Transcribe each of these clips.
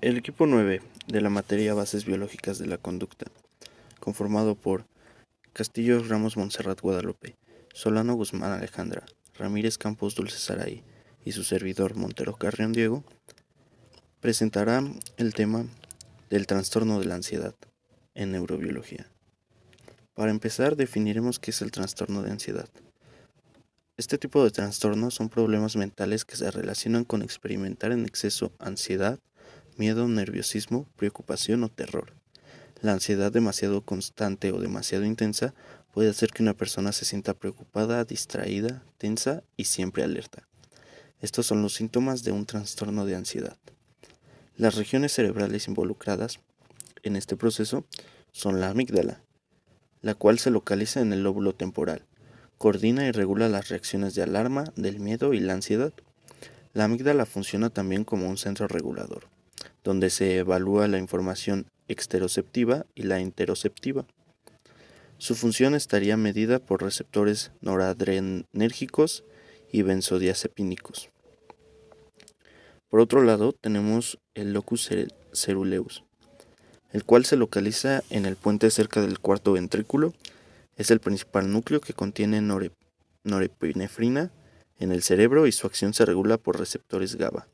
El equipo 9 de la materia Bases Biológicas de la Conducta, conformado por Castillo Ramos Montserrat Guadalupe, Solano Guzmán Alejandra, Ramírez Campos Dulce Saray y su servidor Montero Carrión Diego, presentará el tema del trastorno de la ansiedad en neurobiología. Para empezar, definiremos qué es el trastorno de ansiedad. Este tipo de trastornos son problemas mentales que se relacionan con experimentar en exceso ansiedad, miedo, nerviosismo, preocupación o terror. La ansiedad demasiado constante o demasiado intensa puede hacer que una persona se sienta preocupada, distraída, tensa y siempre alerta. Estos son los síntomas de un trastorno de ansiedad. Las regiones cerebrales involucradas en este proceso son la amígdala, la cual se localiza en el lóbulo temporal. Coordina y regula las reacciones de alarma, del miedo y la ansiedad. La amígdala funciona también como un centro regulador, donde se evalúa la información exteroceptiva y la interoceptiva. Su función estaría medida por receptores noradrenérgicos y benzodiazepínicos. Por otro lado, tenemos el locus ceruleus, el cual se localiza en el puente cerca del cuarto ventrículo. Es el principal núcleo que contiene norepinefrina en el cerebro y su acción se regula por receptores GABA.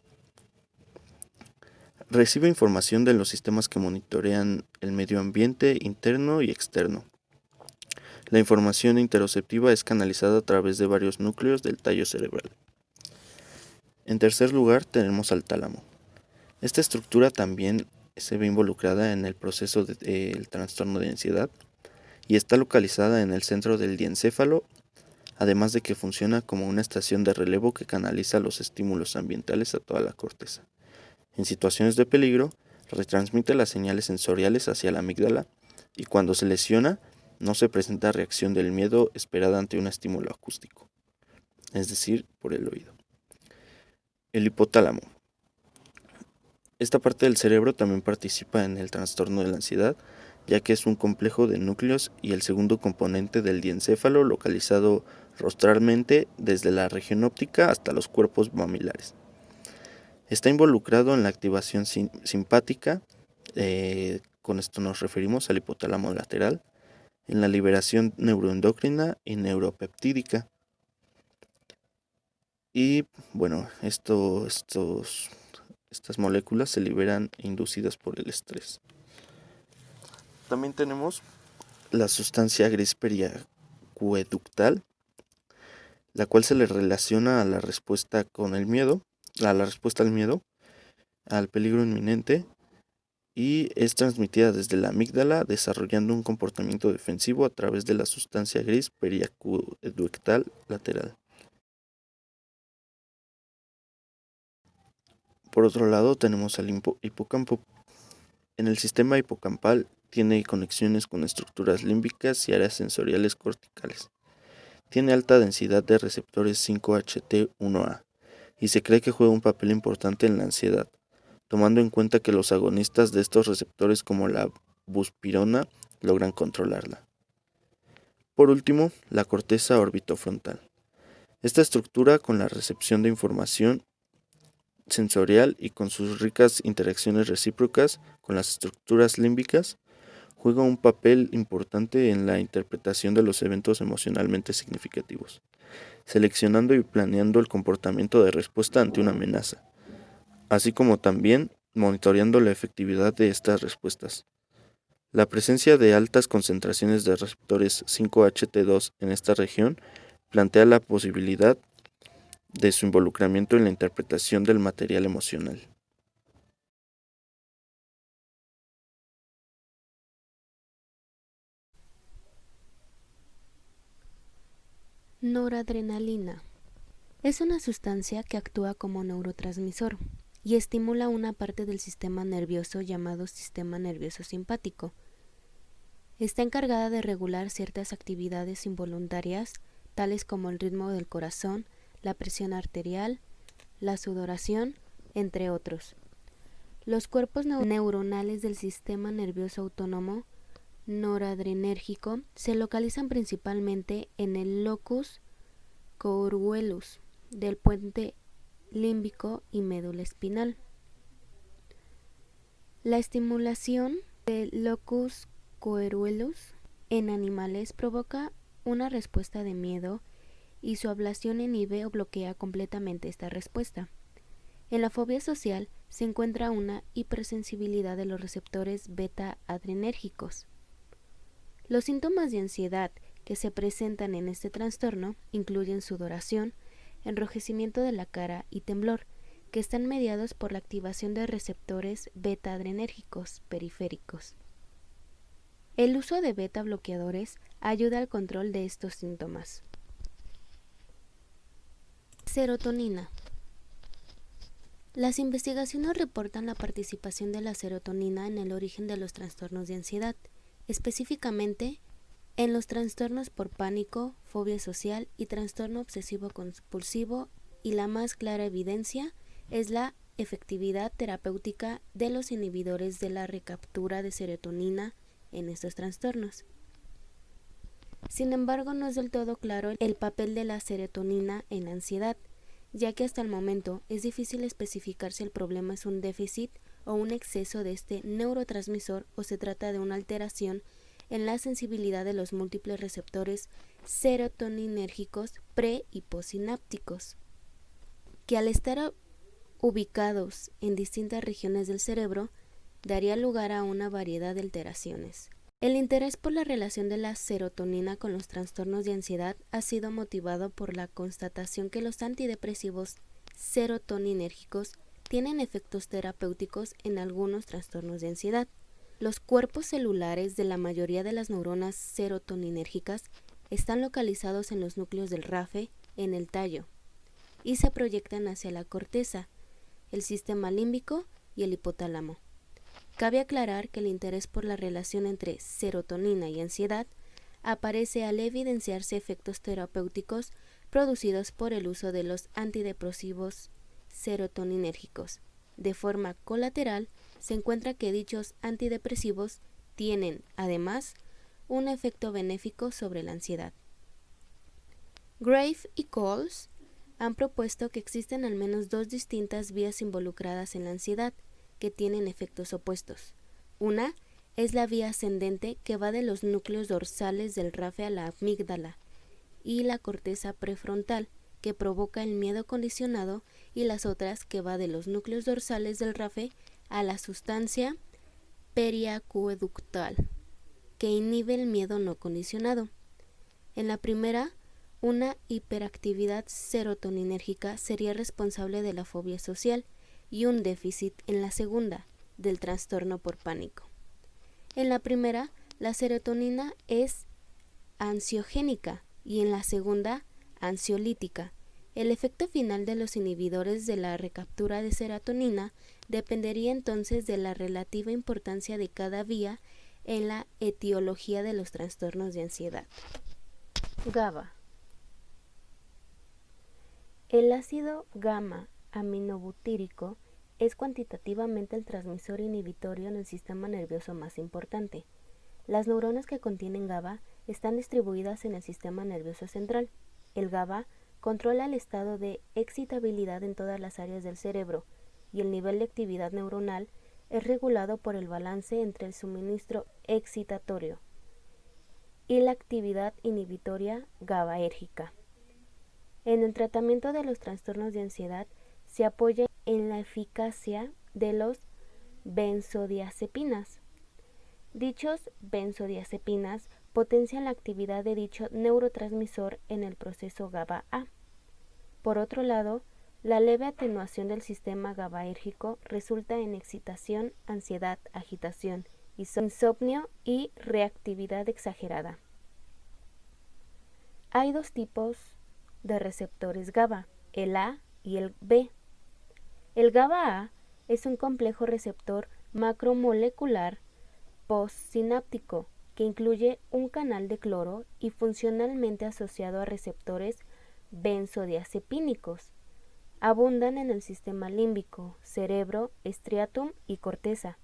Recibe información de los sistemas que monitorean el medio ambiente interno y externo. La información interoceptiva es canalizada a través de varios núcleos del tallo cerebral. En tercer lugar, tenemos al tálamo. Esta estructura también se ve involucrada en el proceso del trastorno de ansiedad y está localizada en el centro del diencéfalo, además de que funciona como una estación de relevo que canaliza los estímulos ambientales a toda la corteza. En situaciones de peligro, retransmite las señales sensoriales hacia la amígdala y cuando se lesiona, no se presenta reacción del miedo esperada ante un estímulo acústico, es decir, por el oído. El hipotálamo. Esta parte del cerebro también participa en el trastorno de la ansiedad, ya que es un complejo de núcleos y el segundo componente del diencéfalo localizado rostralmente desde la región óptica hasta los cuerpos mamilares. Está involucrado en la activación simpática, con esto nos referimos al hipotálamo lateral, en la liberación neuroendocrina y neuropeptídica. Y bueno, estas moléculas se liberan inducidas por el estrés. También tenemos la sustancia gris periacueductal, la cual se le relaciona a la respuesta con el miedo, a la respuesta al miedo, al peligro inminente, y es transmitida desde la amígdala desarrollando un comportamiento defensivo a través de la sustancia gris periacueductal lateral. Por otro lado tenemos al hipocampo. En el sistema hipocampal tiene conexiones con estructuras límbicas y áreas sensoriales corticales. Tiene alta densidad de receptores 5-HT1A y se cree que juega un papel importante en la ansiedad, tomando en cuenta que los agonistas de estos receptores como la buspirona logran controlarla. Por último, la corteza orbitofrontal. Esta estructura, con la recepción de información sensorial y con sus ricas interacciones recíprocas con las estructuras límbicas, juega un papel importante en la interpretación de los eventos emocionalmente significativos, seleccionando y planeando el comportamiento de respuesta ante una amenaza, así como también monitoreando la efectividad de estas respuestas. La presencia de altas concentraciones de receptores 5-HT2 en esta región plantea la posibilidad de su involucramiento en la interpretación del material emocional. Noradrenalina. Es una sustancia que actúa como neurotransmisor y estimula una parte del sistema nervioso llamado sistema nervioso simpático. Está encargada de regular ciertas actividades involuntarias, tales como el ritmo del corazón, la presión arterial, la sudoración, entre otros. Los cuerpos neuronales del sistema nervioso autónomo noradrenérgico se localizan principalmente en el locus coeruleus del puente límbico y médula espinal. La estimulación del locus coeruleus en animales provoca una respuesta de miedo y su ablación inhibe o bloquea completamente esta respuesta. En la fobia social se encuentra una hipersensibilidad de los receptores beta-adrenérgicos. Los síntomas de ansiedad que se presentan en este trastorno incluyen sudoración, enrojecimiento de la cara y temblor, que están mediados por la activación de receptores beta-adrenérgicos periféricos. El uso de beta bloqueadores ayuda al control de estos síntomas. Serotonina. Las investigaciones reportan la participación de la serotonina en el origen de los trastornos de ansiedad, específicamente en los trastornos por pánico, fobia social y trastorno obsesivo-compulsivo, y la más clara evidencia es la efectividad terapéutica de los inhibidores de la recaptura de serotonina en estos trastornos. Sin embargo, no es del todo claro el papel de la serotonina en la ansiedad, ya que hasta el momento es difícil especificar si el problema es un déficit o un exceso de este neurotransmisor o se trata de una alteración en la sensibilidad de los múltiples receptores serotoninérgicos pre- y postsinápticos, que al estar ubicados en distintas regiones del cerebro, daría lugar a una variedad de alteraciones. El interés por la relación de la serotonina con los trastornos de ansiedad ha sido motivado por la constatación que los antidepresivos serotoninérgicos tienen efectos terapéuticos en algunos trastornos de ansiedad. Los cuerpos celulares de la mayoría de las neuronas serotoninérgicas están localizados en los núcleos del RAFE en el tallo y se proyectan hacia la corteza, el sistema límbico y el hipotálamo. Cabe aclarar que el interés por la relación entre serotonina y ansiedad aparece al evidenciarse efectos terapéuticos producidos por el uso de los antidepresivos serotoninérgicos. De forma colateral, se encuentra que dichos antidepresivos tienen, además, un efecto benéfico sobre la ansiedad. Grave y Coles han propuesto que existen al menos dos distintas vías involucradas en la ansiedad, que tienen efectos opuestos. Una es la vía ascendente, que va de los núcleos dorsales del RAFE a la amígdala y la corteza prefrontal, que provoca el miedo condicionado, y las otras que va de los núcleos dorsales del RAFE a la sustancia periacueductal, que inhibe el miedo no condicionado. En la primera, una hiperactividad serotoninérgica sería responsable de la fobia social, y un déficit en la segunda, del trastorno por pánico. En la primera, la serotonina es ansiogénica y en la segunda, ansiolítica. El efecto final de los inhibidores de la recaptura de serotonina dependería entonces de la relativa importancia de cada vía en la etiología de los trastornos de ansiedad. GABA. El ácido gamma-aminobutírico es cuantitativamente el transmisor inhibitorio en el sistema nervioso más importante. Las neuronas que contienen GABA están distribuidas en el sistema nervioso central. El GABA controla el estado de excitabilidad en todas las áreas del cerebro y el nivel de actividad neuronal es regulado por el balance entre el suministro excitatorio y la actividad inhibitoria GABAérgica. En el tratamiento de los trastornos de ansiedad se apoya en la eficacia de los benzodiazepinas. Dichos benzodiazepinas potencian la actividad de dicho neurotransmisor en el proceso GABA-A. Por otro lado, la leve atenuación del sistema GABAérgico resulta en excitación, ansiedad, agitación, insomnio y reactividad exagerada. Hay dos tipos de receptores GABA, el A y el B. El GABA-A es un complejo receptor macromolecular postsináptico que incluye un canal de cloro y funcionalmente asociado a receptores benzodiazepínicos. Abundan en el sistema límbico, cerebro, estriatum y corteza.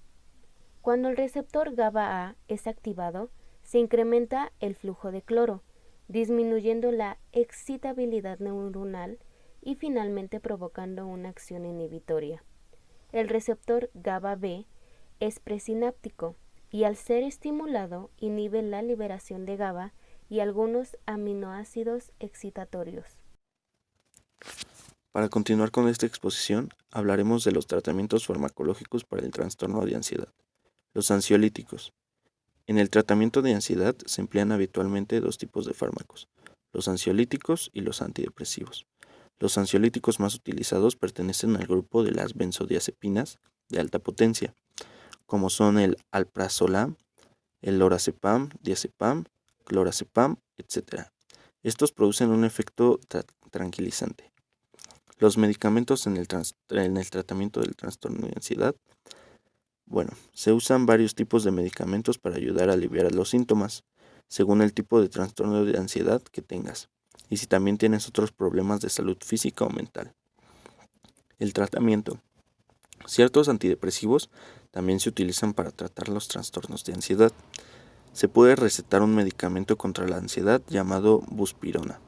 Cuando el receptor GABA-A es activado, se incrementa el flujo de cloro, disminuyendo la excitabilidad neuronal y finalmente provocando una acción inhibitoria. El receptor GABA-B es presináptico y al ser estimulado inhibe la liberación de GABA y algunos aminoácidos excitatorios. Para continuar con esta exposición, hablaremos de los tratamientos farmacológicos para el trastorno de ansiedad. Los ansiolíticos. En el tratamiento de ansiedad se emplean habitualmente dos tipos de fármacos, los ansiolíticos y los antidepresivos. Los ansiolíticos más utilizados pertenecen al grupo de las benzodiazepinas de alta potencia, como son el alprazolam, el lorazepam, diazepam, clorazepam, etc. Estos producen un efecto tranquilizante. Los medicamentos en el tratamiento del trastorno de ansiedad. Bueno, se usan varios tipos de medicamentos para ayudar a aliviar los síntomas, según el tipo de trastorno de ansiedad que tengas, y si también tienes otros problemas de salud física o mental. El tratamiento. Ciertos antidepresivos también se utilizan para tratar los trastornos de ansiedad. Se puede recetar un medicamento contra la ansiedad llamado buspirona.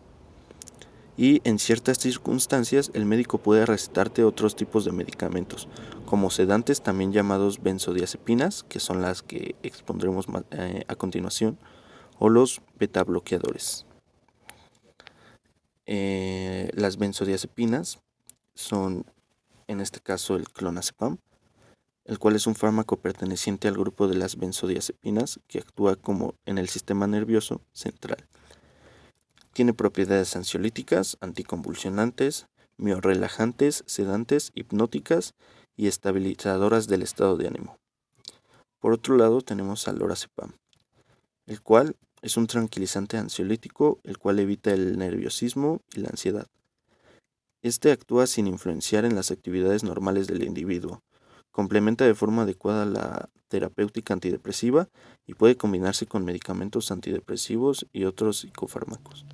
Y en ciertas circunstancias el médico puede recetarte otros tipos de medicamentos, como sedantes también llamados benzodiazepinas, que son las que expondremos a continuación, o los betabloqueadores. Las benzodiazepinas son, en este caso, el clonazepam, el cual es un fármaco perteneciente al grupo de las benzodiazepinas que actúa como en el sistema nervioso central. Tiene propiedades ansiolíticas, anticonvulsionantes, miorrelajantes, sedantes, hipnóticas y estabilizadoras del estado de ánimo. Por otro lado tenemos al lorazepam, el cual es un tranquilizante ansiolítico, el cual evita el nerviosismo y la ansiedad. Este actúa sin influenciar en las actividades normales del individuo, complementa de forma adecuada la terapéutica antidepresiva y puede combinarse con medicamentos antidepresivos y otros psicofármacos.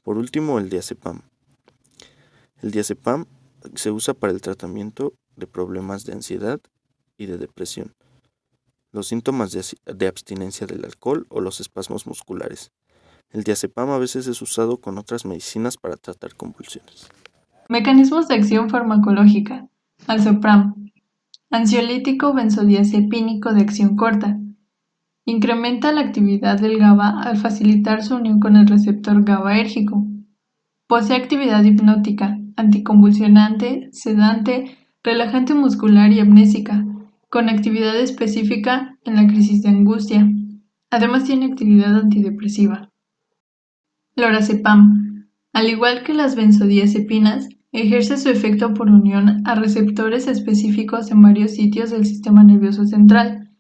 Por último, el diazepam. El diazepam se usa para el tratamiento de problemas de ansiedad y de depresión, los síntomas de abstinencia del alcohol o los espasmos musculares. El diazepam a veces es usado con otras medicinas para tratar convulsiones. Mecanismos de acción farmacológica. Alzopram. Ansiolítico benzodiazepínico de acción corta. Incrementa la actividad del GABA al facilitar su unión con el receptor GABAérgico. Posee actividad hipnótica, anticonvulsionante, sedante, relajante muscular y amnésica, con actividad específica en la crisis de angustia. Además tiene actividad antidepresiva. Lorazepam. Al igual que las benzodiazepinas, ejerce su efecto por unión a receptores específicos en varios sitios del sistema nervioso central,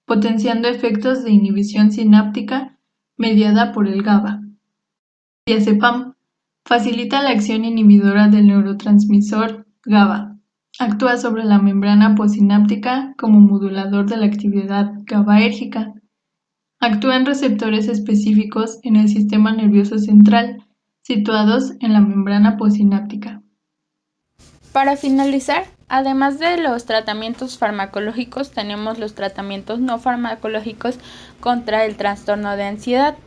potenciando efectos de inhibición sináptica mediada por el GABA. Diazepam facilita la acción inhibidora del neurotransmisor GABA. Actúa sobre la membrana postsináptica como modulador de la actividad GABAérgica. Actúa en receptores específicos en el sistema nervioso central, situados en la membrana postsináptica. Para finalizar, además de los tratamientos farmacológicos, tenemos los tratamientos no farmacológicos contra el trastorno de ansiedad.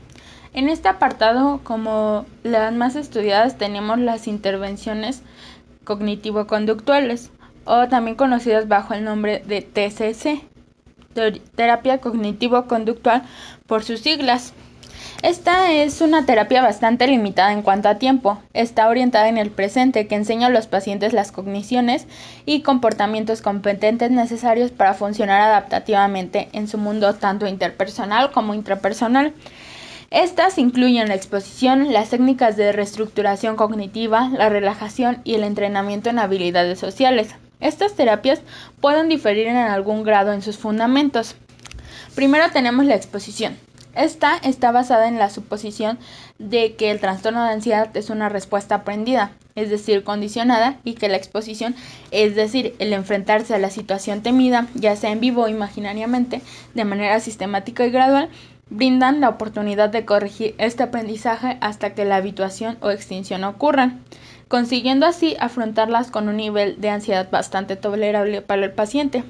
En este apartado, como las más estudiadas, tenemos las intervenciones cognitivo-conductuales, o también conocidas bajo el nombre de TCC, terapia cognitivo-conductual por sus siglas. Esta es una terapia bastante limitada en cuanto a tiempo. Está orientada en el presente, que enseña a los pacientes las cogniciones y comportamientos competentes necesarios para funcionar adaptativamente en su mundo tanto interpersonal como intrapersonal. Estas incluyen la exposición, las técnicas de reestructuración cognitiva, la relajación y el entrenamiento en habilidades sociales. Estas terapias pueden diferir en algún grado en sus fundamentos. Primero tenemos la exposición. Esta está basada en la suposición de que el trastorno de ansiedad es una respuesta aprendida, es decir, condicionada, y que la exposición, es decir, el enfrentarse a la situación temida, ya sea en vivo o imaginariamente, de manera sistemática y gradual, brindan la oportunidad de corregir este aprendizaje hasta que la habituación o extinción ocurran, consiguiendo así afrontarlas con un nivel de ansiedad bastante tolerable para el paciente.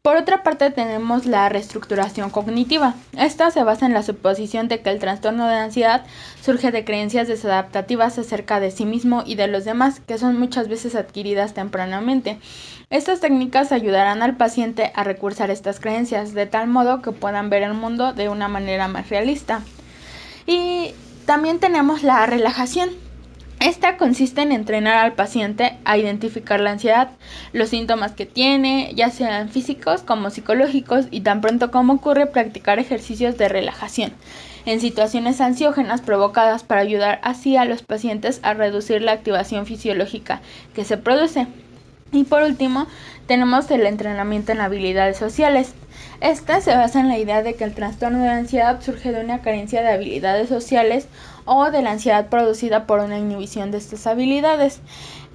Por otra parte tenemos la reestructuración cognitiva. Esta se basa en la suposición de que el trastorno de ansiedad surge de creencias desadaptativas acerca de sí mismo y de los demás, que son muchas veces adquiridas tempranamente. Estas técnicas ayudarán al paciente a recursar estas creencias, de tal modo que puedan ver el mundo de una manera más realista. Y también tenemos la relajación. Esta consiste en entrenar al paciente a identificar la ansiedad, los síntomas que tiene, ya sean físicos como psicológicos, y tan pronto como ocurre, practicar ejercicios de relajación en situaciones ansiógenas provocadas para ayudar así a los pacientes a reducir la activación fisiológica que se produce. Y por último, tenemos el entrenamiento en habilidades sociales. Esta se basa en la idea de que el trastorno de ansiedad surge de una carencia de habilidades sociales o de la ansiedad producida por una inhibición de estas habilidades.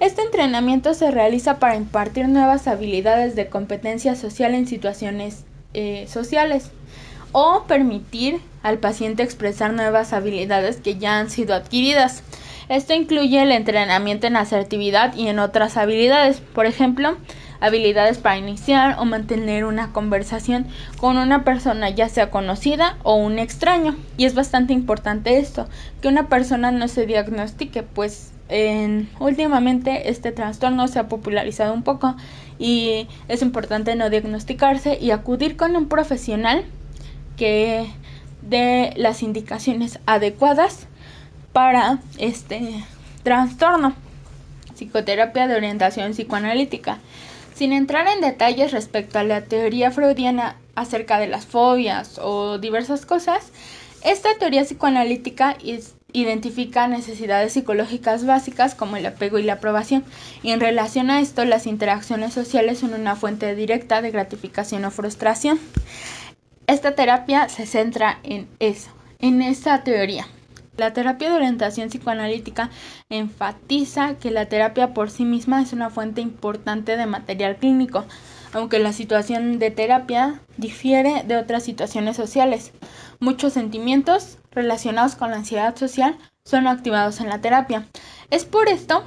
Este entrenamiento se realiza para impartir nuevas habilidades de competencia social en situaciones sociales o permitir al paciente expresar nuevas habilidades que ya han sido adquiridas. Esto incluye el entrenamiento en asertividad y en otras habilidades, por ejemplo, habilidades para iniciar o mantener una conversación con una persona ya sea conocida o un extraño. Y es bastante importante esto, que una persona no se diagnostique, pues últimamente este trastorno se ha popularizado un poco y es importante no diagnosticarse y acudir con un profesional que dé las indicaciones adecuadas para este trastorno. Psicoterapia de orientación psicoanalítica. Sin entrar en detalles respecto a la teoría freudiana acerca de las fobias o diversas cosas, esta teoría psicoanalítica identifica necesidades psicológicas básicas como el apego y la aprobación, y en relación a esto las interacciones sociales son una fuente directa de gratificación o frustración. Esta terapia se centra en eso, en esa teoría. La terapia de orientación psicoanalítica enfatiza que la terapia por sí misma es una fuente importante de material clínico, aunque la situación de terapia difiere de otras situaciones sociales. Muchos sentimientos relacionados con la ansiedad social son activados en la terapia. Es por esto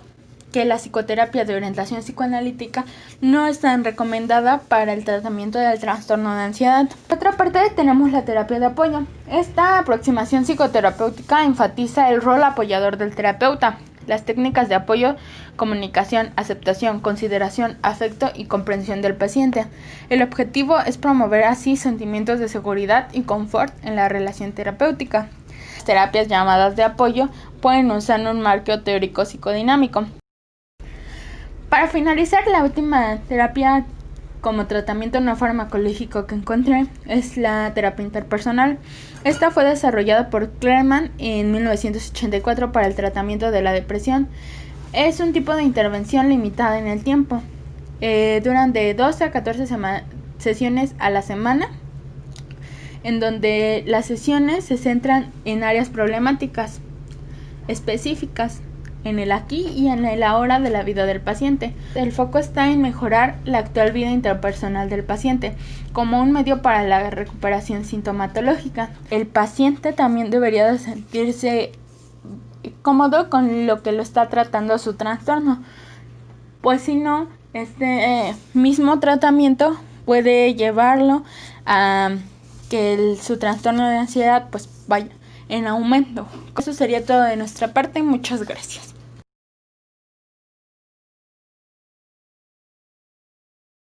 que la psicoterapia de orientación psicoanalítica no es tan recomendada para el tratamiento del trastorno de ansiedad. Por otra parte, tenemos la terapia de apoyo. Esta aproximación psicoterapéutica enfatiza el rol apoyador del terapeuta, las técnicas de apoyo, comunicación, aceptación, consideración, afecto y comprensión del paciente. El objetivo es promover así sentimientos de seguridad y confort en la relación terapéutica. Las terapias llamadas de apoyo pueden usar un marco teórico psicodinámico. Para finalizar, la última terapia como tratamiento no farmacológico que encontré es la terapia interpersonal. Esta fue desarrollada por Clerman en 1984 para el tratamiento de la depresión. Es un tipo de intervención limitada en el tiempo. Duran de 12 a 14 sesiones a la semana, en donde las sesiones se centran en áreas problemáticas específicas, en el aquí y en el ahora de la vida del paciente. El foco está en mejorar la actual vida interpersonal del paciente como un medio para la recuperación sintomatológica. El paciente también debería de sentirse cómodo con lo que lo está tratando su trastorno, pues si no, este mismo tratamiento puede llevarlo a que su trastorno de ansiedad pues vaya en aumento. Eso sería todo de nuestra parte. Muchas gracias.